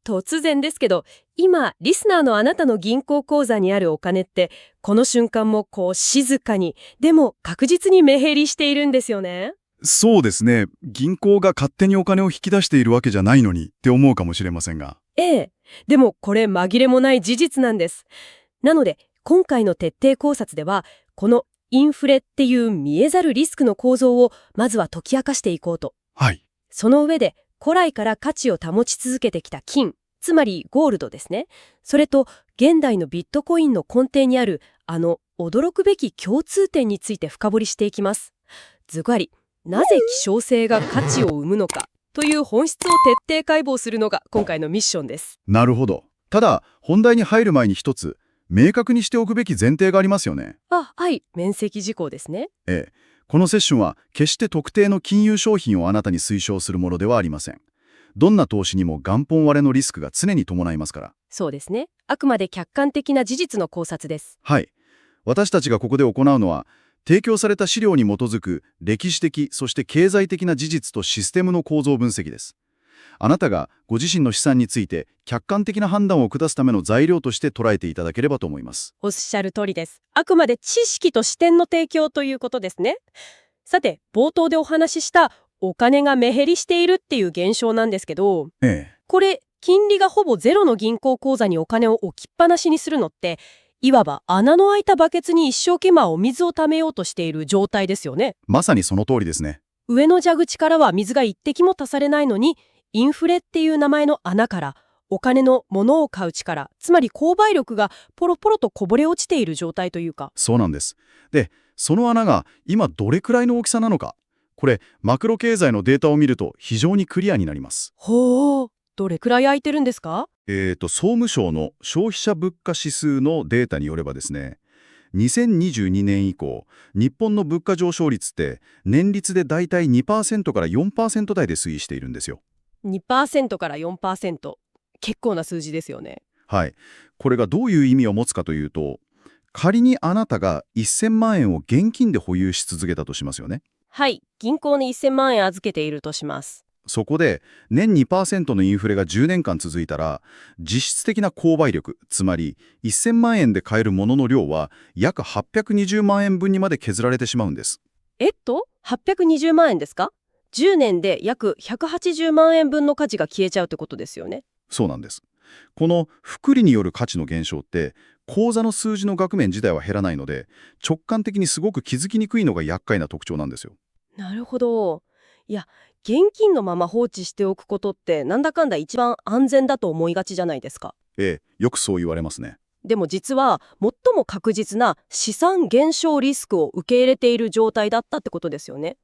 突然ですけど、今、リスナーのあなたの銀行口座にあるお金って、この瞬間も静かに、でも確実に目減りしているんですよね。そうですね。銀行が勝手にお金を引き出しているわけじゃないのにって思うかもしれませんが。ええ。でもこれ紛れもない事実なんです。なので、今回の徹底考察では、このインフレっていう見えざるリスクの構造をまずは解き明かしていこうと。はい。その上で、古来から価値を保ち続けてきた金、つまりゴールドですね。それと、現代のビットコインの根底にある、驚くべき共通点について深掘りしていきます。ずばり、なぜ希少性が価値を生むのかという本質を徹底解剖するのが今回のミッションです。なるほど。ただ、本題に入る前に一つ、明確にしておくべき前提がありますよね。はい、免責事項ですね。ええ。このセッションは決して特定の金融商品をあなたに推奨するものではありません。どんな投資にも元本割れのリスクが常に伴いますから。そうですね。あくまで客観的な事実の考察です。はい。私たちがここで行うのは、提供された資料に基づく歴史的、そして経済的な事実とシステムの構造分析です。あなたがご自身の資産について客観的な判断を下すための材料として捉えていただければと思います。おっしゃる通りです。あくまで知識と視点の提供ということですね。さて、冒頭でお話ししたお金が目減りしているっていう現象なんですけど、ええ。これ、金利がほぼゼロの銀行口座にお金を置きっぱなしにするのって、いわば穴の開いたバケツに一生懸命お水をためようとしている状態ですよね。まさにその通りですね。上の蛇口からは水が一滴も足されないのに、インフレっていう名前の穴から、お金の物を買う力、つまり購買力がポロポロとこぼれ落ちている状態というか。そうなんです。で、その穴が今どれくらいの大きさなのか。これ、マクロ経済のデータを見ると非常にクリアになります。ほう、どれくらい空いてるんですか？総務省の消費者物価指数のデータによればですね、2022年以降、日本の物価上昇率って年率でだいたい 2% から 4% 台で推移しているんですよ。2% から 4%。結構な数字ですよね。はい。これがどういう意味を持つかというと、仮にあなたが1000万円を現金で保有し続けたとしますよね。はい、銀行に1000万円預けているとします。そこで年 2% のインフレが10年間続いたら、実質的な購買力、つまり1000万円で買えるものの量は約820万円分にまで削られてしまうんです。820万円ですか？ 10 年で約180万円分の価値が消えちゃうってことですよね。そうなんです。この複利による価値の減少って、口座の数字の額面自体は減らないので、直感的にすごく気づきにくいのが厄介な特徴なんですよ。なるほど。いや、現金のまま放置しておくことってなんだかんだ一番安全だと思いがちじゃないですか。ええ、よくそう言われますね。でも実は最も確実な資産減少リスクを受け入れている状態だったってことですよね。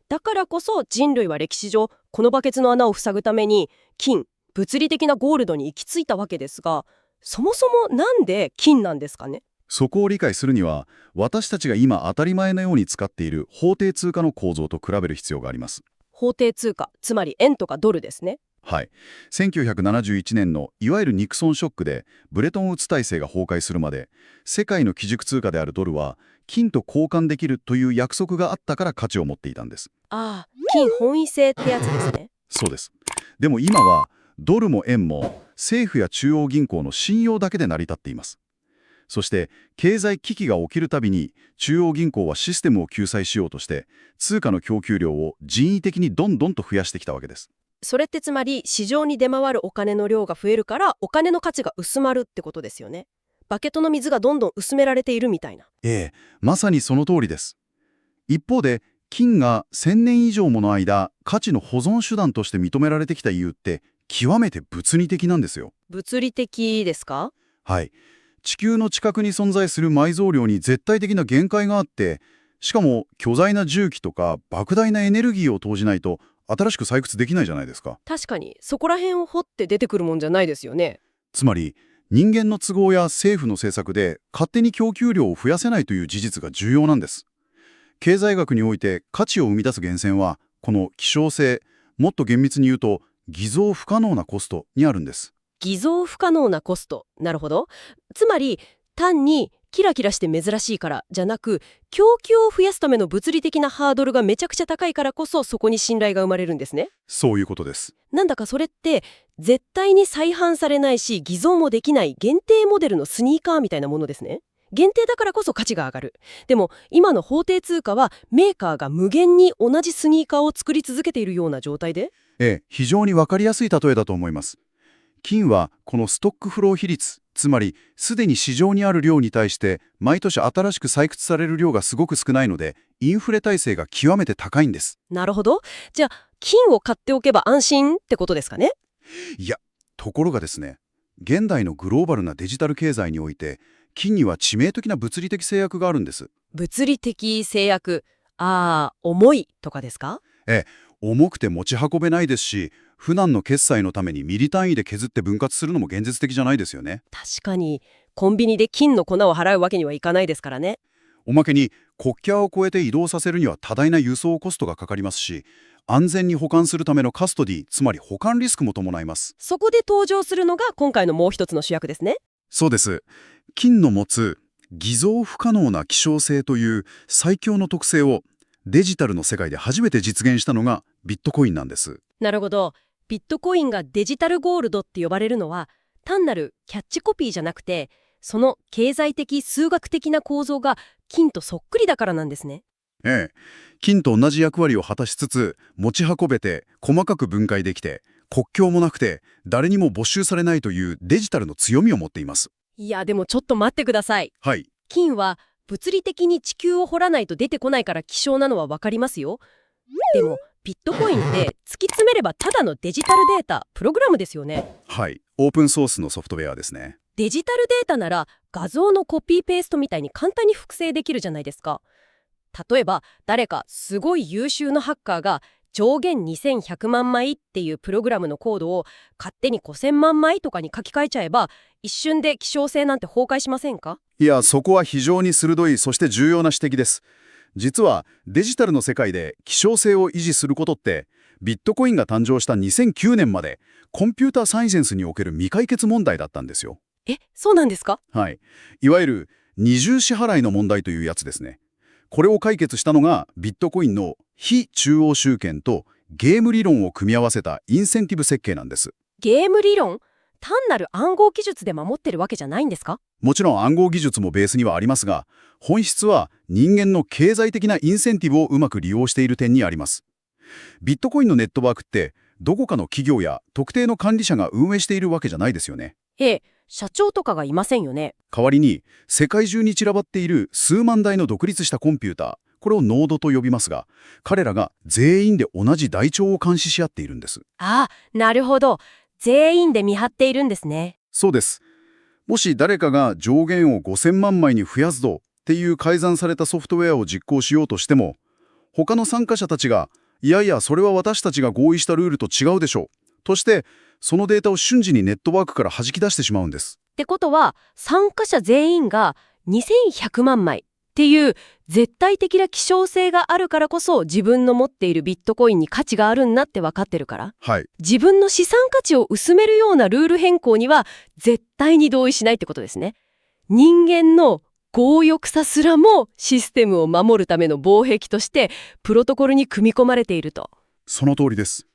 だからこそ人類は歴史上このバケツの穴を塞ぐために金、物理的なゴールドに行き着いたわけですが、そもそもなんで金なんですかね？そこを理解するには、私たちが今当たり前のように使っている法定通貨の構造と比べる必要があります。法定通貨、つまり円とかドルですね。はい。1971年のいわゆるニクソンショックでブレトンウッズ体制が崩壊するまで、世界の基軸通貨であるドルは金と交換できるという約束があったから価値を持っていたんです。金本位制ってやつですね。そうです。でも今はドルも円も政府や中央銀行の信用だけで成り立っています。そして経済危機が起きるたびに中央銀行はシステムを救済しようとして通貨の供給量を人為的にどんどんと増やしてきたわけです。それってつまり市場に出回るお金の量が増えるからお金の価値が薄まるってことですよね。バケットの水がどんどん薄められているみたいな。ええ、まさにその通りです。一方で金が1000年以上もの間価値の保存手段として認められてきた理由って極めて物理的なんですよ。物理的ですか？はい。地球の近くに存在する埋蔵量に絶対的な限界があって、しかも巨大な重機とか莫大なエネルギーを投じないと新しく採掘できないじゃないですか。確かにそこら辺を掘って出てくるもんじゃないですよね。つまり人間の都合や政府の政策で勝手に供給量を増やせないという事実が重要なんです。経済学において価値を生み出す源泉はこの希少性、もっと厳密に言うと偽造不可能なコストにあるんです。偽造不可能なコスト。なるほど。つまり単にキラキラして珍しいからじゃなく、供給を増やすための物理的なハードルがめちゃくちゃ高いからこそ、そこに信頼が生まれるんですね。そういうことです。なんだかそれって絶対に再販されないし偽造もできない限定モデルのスニーカーみたいなものですね。限定だからこそ価値が上がる。でも今の法定通貨はメーカーが無限に同じスニーカーを作り続けているような状態で、非常にわかりやすい例えだと思います。金はこのストックフロー比率、つまりすでに市場にある量に対して毎年新しく採掘される量がすごく少ないので、インフレ耐性が極めて高いんです。なるほど。じゃあ金を買っておけば安心ってことですかね。いや、ところがですね、現代のグローバルなデジタル経済において、金には致命的な物理的制約があるんです。物理的制約。重いとかですか？重くて持ち運べないですし、普段の決済のためにミリ単位で削って分割するのも現実的じゃないですよね。確かに、コンビニで金の粉を払うわけにはいかないですからね。おまけに国境を越えて移動させるには多大な輸送コストがかかりますし、安全に保管するためのカストディ、つまり保管リスクも伴います。そこで登場するのが今回のもう一つの主役ですね。そうです。金の持つ偽造不可能な希少性という最強の特性をデジタルの世界で初めて実現したのがビットコインなんです。なるほど。ビットコインがデジタルゴールドって呼ばれるのは、単なるキャッチコピーじゃなくて、その経済的数学的な構造が金とそっくりだからなんですね。金と同じ役割を果たしつつ、持ち運べて細かく分解できて、国境もなくて誰にも没収されないというデジタルの強みを持っています。いやでもちょっと待ってください。はい。金は物理的に地球を掘らないと出てこないから希少なのはわかりますよ。でもビットコインって突き詰めればただのデジタルデータ、プログラムですよね。はい。オープンソースのソフトウェアですね。デジタルデータなら画像のコピーペーストみたいに簡単に複製できるじゃないですか。例えば誰かすごい優秀なハッカーが上限2100万枚っていうプログラムのコードを勝手に5000万枚とかに書き換えちゃえば、一瞬で希少性なんて崩壊しませんか？いや、そこは非常に鋭い、そして重要な指摘です。実はデジタルの世界で希少性を維持することって、ビットコインが誕生した2009年までコンピューターサイエンスにおける未解決問題だったんですよ。そうなんですか？はい。いわゆる二重支払いの問題というやつですね。これを解決したのがビットコインの非中央集権とゲーム理論を組み合わせたインセンティブ設計なんです。ゲーム理論？単なる暗号技術で守ってるわけじゃないんですか？もちろん暗号技術もベースにはありますが、本質は人間の経済的なインセンティブをうまく利用している点にあります。ビットコインのネットワークってどこかの企業や特定の管理者が運営しているわけじゃないですよね。社長とかがいませんよね。代わりに世界中に散らばっている数万台の独立したコンピューター、これをノードと呼びますが、彼らが全員で同じ台帳を監視し合っているんです。なるほど。全員で見張っているんですね。そうです。もし誰かが上限を5000万枚に増やすぞっていう改ざんされたソフトウェアを実行しようとしても、他の参加者たちが、いやいやそれは私たちが合意したルールと違うでしょうとして、そのデータを瞬時にネットワークから弾き出してしまうんです。ってことは、参加者全員が2100万枚っていう絶対的な希少性があるからこそ、自分の持っているビットコインに価値があるんだって分かってるから、はい。自分の資産価値を薄めるようなルール変更には絶対に同意しないってことですね。人間の強欲さすらもシステムを守るための防壁としてプロトコルに組み込まれていると。その通りです。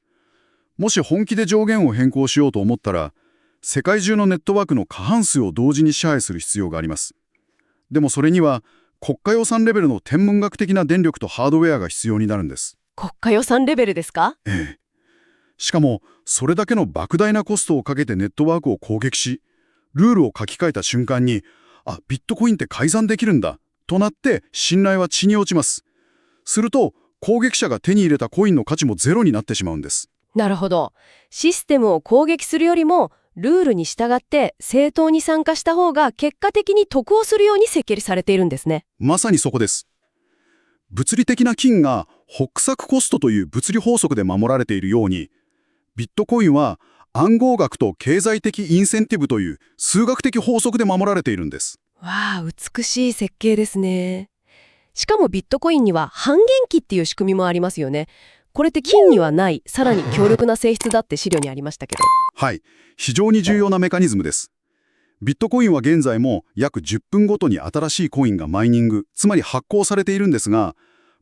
もし本気で上限を変更しようと思ったら、世界中のネットワークの過半数を同時に支配する必要があります。でもそれには国家予算レベルの天文学的な電力とハードウェアが必要になるんです。国家予算レベルですか？しかもそれだけの莫大なコストをかけてネットワークを攻撃し、ルールを書き換えた瞬間に、ビットコインって改ざんできるんだとなって信頼は地に落ちます。すると攻撃者が手に入れたコインの価値もゼロになってしまうんです。なるほど。システムを攻撃するよりもルールに従って正当に参加した方が結果的に得をするように設計されているんですね。まさにそこです。物理的な金が北索コストという物理法則で守られているように、ビットコインは暗号学と経済的インセンティブという数学的法則で守られているんです。わあ、美しい設計ですね。しかもビットコインには半減期っていう仕組みもありますよね。これって金にはないさらに強力な性質だって資料にありましたけど。はい、非常に重要なメカニズムです。ビットコインは現在も約10分ごとに新しいコインがマイニング、つまり発行されているんですが、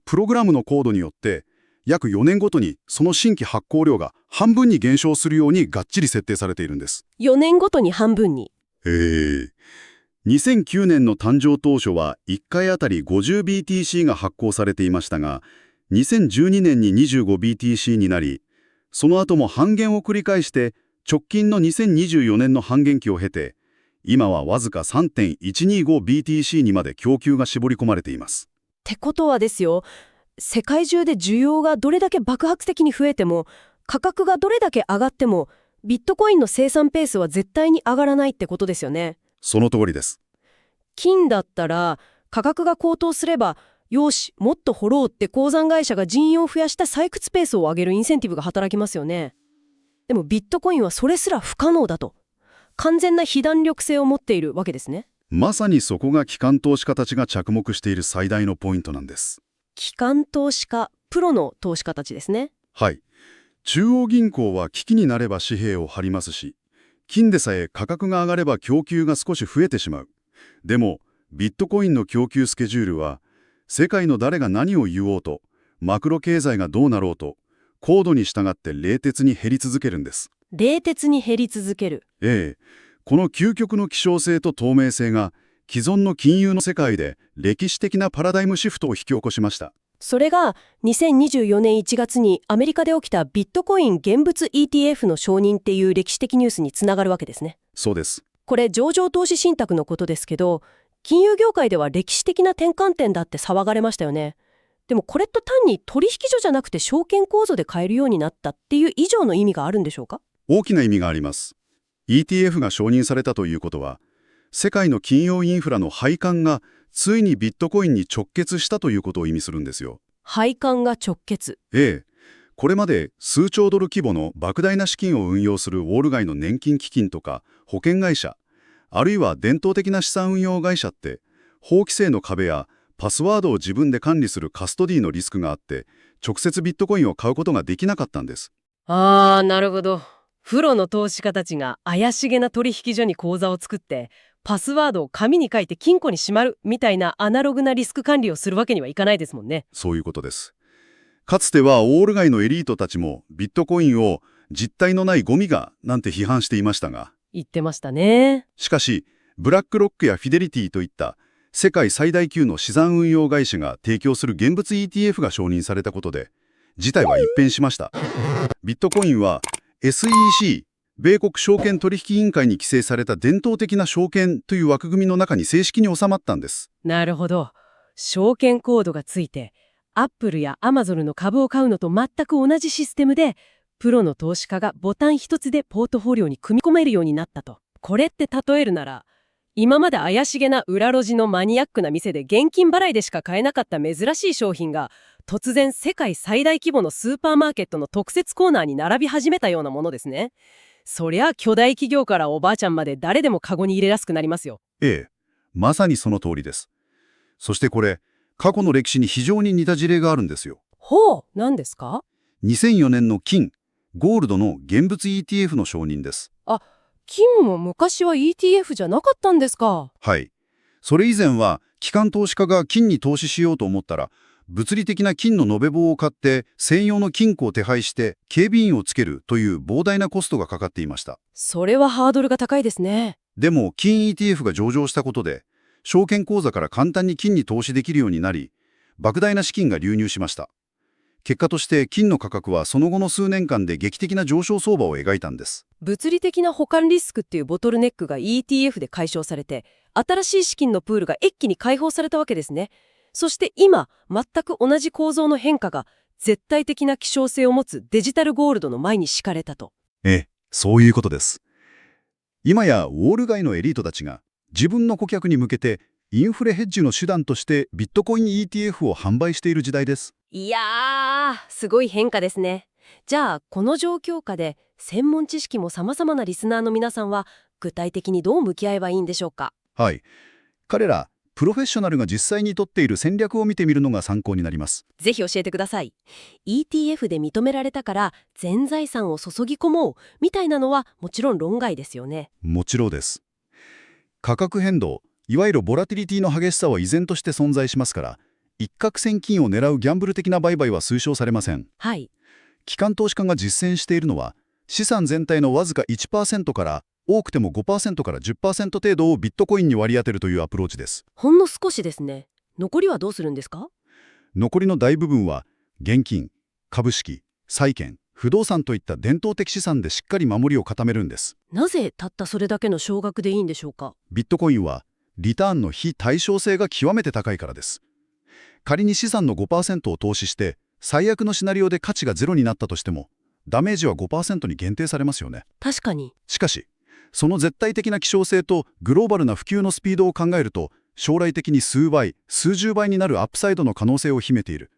プログラムのコードによって約4年ごとにその新規発行量が半分に減少するようにがっちり設定されているんです。4年ごとに半分に。2009年の誕生当初は1回あたり 50BTC が発行されていましたが、2012年に 25BTC になり、その後も半減を繰り返して直近の2024年の半減期を経て、今はわずか 3.125BTC にまで供給が絞り込まれています。ってことはですよ、世界中で需要がどれだけ爆発的に増えても、価格がどれだけ上がっても、ビットコインの生産ペースは絶対に上がらないってことですよね。その通りです。金だったら価格が高騰すれば、よしもっと掘ろうって鉱山会社が人員を増やした採掘ペースを上げるインセンティブが働きますよね。でもビットコインはそれすら不可能だと、完全な非弾力性を持っているわけですね。まさにそこが機関投資家たちが着目している最大のポイントなんです。機関投資家、プロの投資家たちですね。はい。中央銀行は危機になれば紙幣を張りますし、金でさえ価格が上がれば供給が少し増えてしまう。でも、ビットコインの供給スケジュールは、世界の誰が何を言おうと、マクロ経済がどうなろうと、高度に従って冷徹に減り続けるんです。冷徹に減り続ける。この究極の希少性と透明性が、既存の金融の世界で歴史的なパラダイムシフトを引き起こしました。それが2024年1月にアメリカで起きたビットコイン現物 ETF の承認っていう歴史的ニュースにつながるわけですね。そうです。これ上場投資信託のことですけど、金融業界では歴史的な転換点だって騒がれましたよね。でもこれと単に取引所じゃなくて証券口座で買えるようになったっていう以上の意味があるんでしょうか？大きな意味があります。ETF が承認されたということは、世界の金融インフラの配管がついにビットコインに直結したということを意味するんですよ。配管が直結。これまで数兆ドル規模の莫大な資金を運用するウォール街の年金基金とか保険会社、あるいは伝統的な資産運用会社って、法規制の壁やパスワードを自分で管理するカストディのリスクがあって、直接ビットコインを買うことができなかったんです。なるほど。プロの投資家たちが怪しげな取引所に口座を作って、パスワードを紙に書いて金庫にしまるみたいなアナログなリスク管理をするわけにはいかないですもんね。そういうことです。かつてはウォール街のエリートたちもビットコインを実体のないゴミがなんて批判していましたが、言ってましたね。しかし、ブラックロックやフィデリティといった世界最大級の資産運用会社が提供する現物 ETF が承認されたことで、事態は一変しました。ビットコインは SEC、米国証券取引委員会に規制された伝統的な証券という枠組みの中に正式に収まったんです。なるほど。証券コードがついて、アップルやアマゾンの株を買うのと全く同じシステムで、プロの投資家がボタン一つでポートフォリオに組み込めるようになったと。これって例えるなら、今まで怪しげな裏路地のマニアックな店で現金払いでしか買えなかった珍しい商品が、突然世界最大規模のスーパーマーケットの特設コーナーに並び始めたようなものですね。そりゃ巨大企業からおばあちゃんまで誰でもカゴに入れやすくなりますよ。まさにその通りです。そしてこれ、過去の歴史に非常に似た事例があるんですよ。ほう、何ですか？2004年の金、ゴールドの現物 ETF の承認です。金も昔は ETF じゃなかったんですか？はい。それ以前は、機関投資家が金に投資しようと思ったら、物理的な金の延べ棒を買って専用の金庫を手配して警備員をつけるという膨大なコストがかかっていました。それはハードルが高いですね。でも金 ETF が上場したことで証券口座から簡単に金に投資できるようになり、莫大な資金が流入しました。結果として金の価格はその後の数年間で劇的な上昇相場を描いたんです。物理的な保管リスクっていうボトルネックが ETF で解消されて、新しい資金のプールが一気に解放されたわけですね。そして今、全く同じ構造の変化が絶対的な希少性を持つデジタルゴールドの前に敷かれたと。そういうことです。今やウォール街のエリートたちが自分の顧客に向けてインフレヘッジの手段としてビットコイン ETF を販売している時代です。いやー、すごい変化ですね。じゃあ、この状況下で専門知識も様々なリスナーの皆さんは具体的にどう向き合えばいいんでしょうか？はい。彼らプロフェッショナルが実際に取っている戦略を見てみるのが参考になります。ぜひ教えてください。ETF で認められたから全財産を注ぎ込もうみたいなのはもちろん論外ですよね。もちろんです。価格変動、いわゆるボラティリティの激しさは依然として存在しますから、一攫千金を狙うギャンブル的な売買は推奨されません。はい。機関投資家が実践しているのは、資産全体のわずか 1% から多くても 5% から 10% 程度をビットコインに割り当てるというアプローチです。ほんの少しですね。残りはどうするんですか？残りの大部分は、現金、株式、債券、不動産といった伝統的資産でしっかり守りを固めるんです。なぜたったそれだけの少額でいいんでしょうか？ビットコインは、リターンの非対称性が極めて高いからです。仮に資産の 5% を投資して、最悪のシナリオで価値がゼロになったとしても、ダメージは 5% に限定されますよね。確かに。しかし、その絶対的な希少性とグローバルな普及のスピードを考えると、将来的に数倍、数十倍になるアップサイドの可能性を秘めている。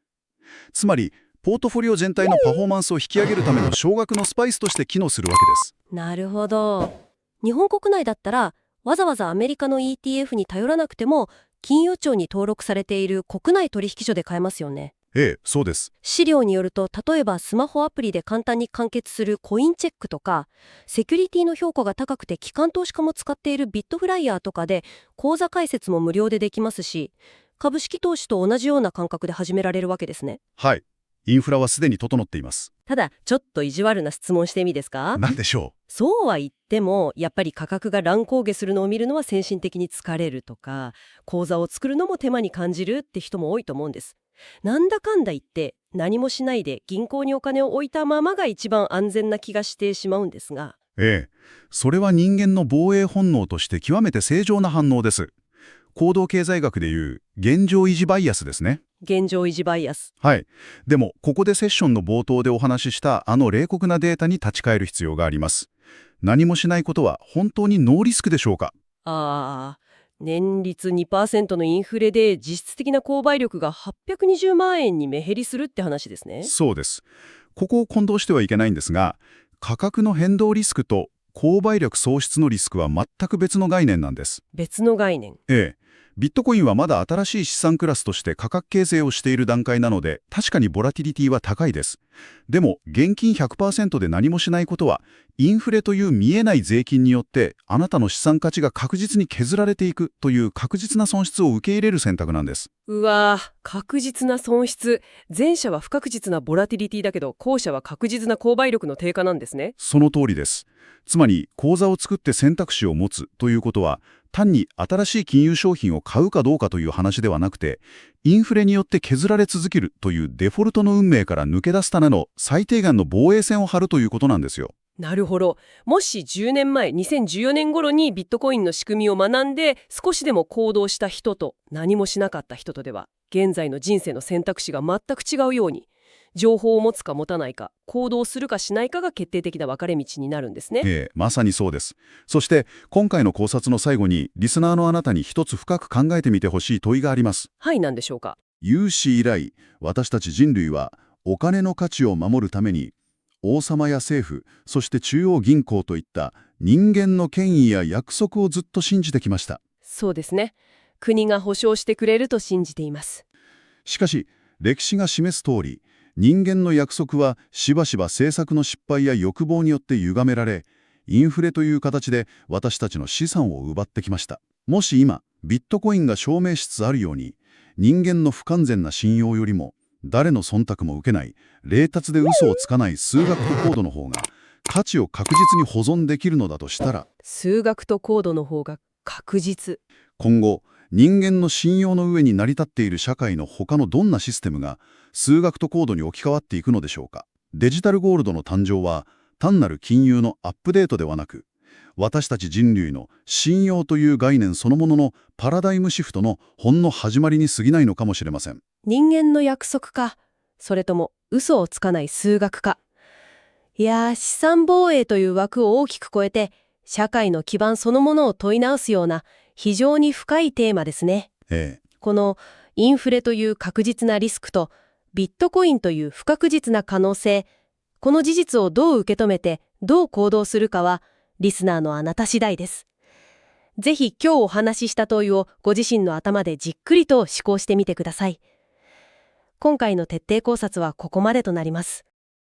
つまり、ポートフォリオ全体のパフォーマンスを引き上げるための少額のスパイスとして機能するわけです。なるほど。日本国内だったら、わざわざアメリカの ETF に頼らなくても、金融庁に登録されている国内取引所で買えますよね。ええ、そうです。資料によると、例えばスマホアプリで簡単に完結するコインチェックとか、セキュリティの評価が高くて機関投資家も使っているビットフライヤーとかで、口座開設も無料でできますし、株式投資と同じような感覚で始められるわけですね。はい。インフラはすでに整っています。ただ、ちょっと意地悪な質問してみいですか？なんでしょそうは言っても、やっぱり価格が乱高下するのを見るのは精神的に疲れるとか、口座を作るのも手間に感じるって人も多いと思うんです。なんだかんだ言って、何もしないで銀行にお金を置いたままが一番安全な気がしてしまうんですが。う。ええ。それは人間の防衛本能として極めて正常な反応です。行動経済学でいう現状維持バイアスですね。現状維持バイアス。はい。でも、ここでセッションの冒頭でお話ししたあの冷酷なデータに立ち返る必要があります。何もしないことは本当にノーリスクでしょうか？年率 2% のインフレで実質的な購買力が820万円に目減りするって話ですね。そうです。ここを混同してはいけないんですが、価格の変動リスクと購買力喪失のリスクは全く別の概念なんです。別の概念。ええ。ビットコインはまだ新しい資産クラスとして価格形成をしている段階なので、確かにボラティリティは高いです。でも、現金 100% で何もしないことは、インフレという見えない税金によって、あなたの資産価値が確実に削られていくという確実な損失を受け入れる選択なんです。うわぁ、確実な損失。前者は不確実なボラティリティだけど、後者は確実な購買力の低下なんですね。その通りです。つまり、口座を作って選択肢を持つということは、単に新しい金融商品を買うかどうかという話ではなくて、インフレによって削られ続けるというデフォルトの運命から抜け出すための最低限の防衛線を張るということなんですよ。なるほど。もし10年前、2014年頃にビットコインの仕組みを学んで、少しでも行動した人と何もしなかった人とでは、現在の人生の選択肢が全く違うように、情報を持つか持たないか、行動するかしないかが決定的な分かれ道になるんですね。まさにそうです。そして、今回の考察の最後に、リスナーのあなたに一つ深く考えてみてほしい問いがあります。はい、何でしょうか。有史以来、私たち人類は、お金の価値を守るために、王様や政府、そして中央銀行といった人間の権威や約束をずっと信じてきました。そうですね。国が保証してくれると信じています。しかし、歴史が示す通り、人間の約束はしばしば政策の失敗や欲望によって歪められ、インフレという形で私たちの資産を奪ってきました。もし今、ビットコインが証明しつつあるように、人間の不完全な信用よりも、誰の忖度も受けない、冷達で嘘をつかない数学とコードの方が、価値を確実に保存できるのだとしたら、数学とコードの方が確実。今後、人間の信用の上に成り立っている社会の他のどんなシステムが数学とコードに置き換わっていくのでしょうか。デジタルゴールドの誕生は単なる金融のアップデートではなく、私たち人類の信用という概念そのもののパラダイムシフトのほんの始まりに過ぎないのかもしれません。人間の約束か、それとも嘘をつかない数学か。いやー、資産防衛という枠を大きく超えて、社会の基盤そのものを問い直すような非常に深いテーマですね。このインフレという確実なリスクとビットコインという不確実な可能性、この事実をどう受け止めてどう行動するかはリスナーのあなた次第です。ぜひ今日お話しした問いをご自身の頭でじっくりと思考してみてください。今回の徹底考察はここまでとなります。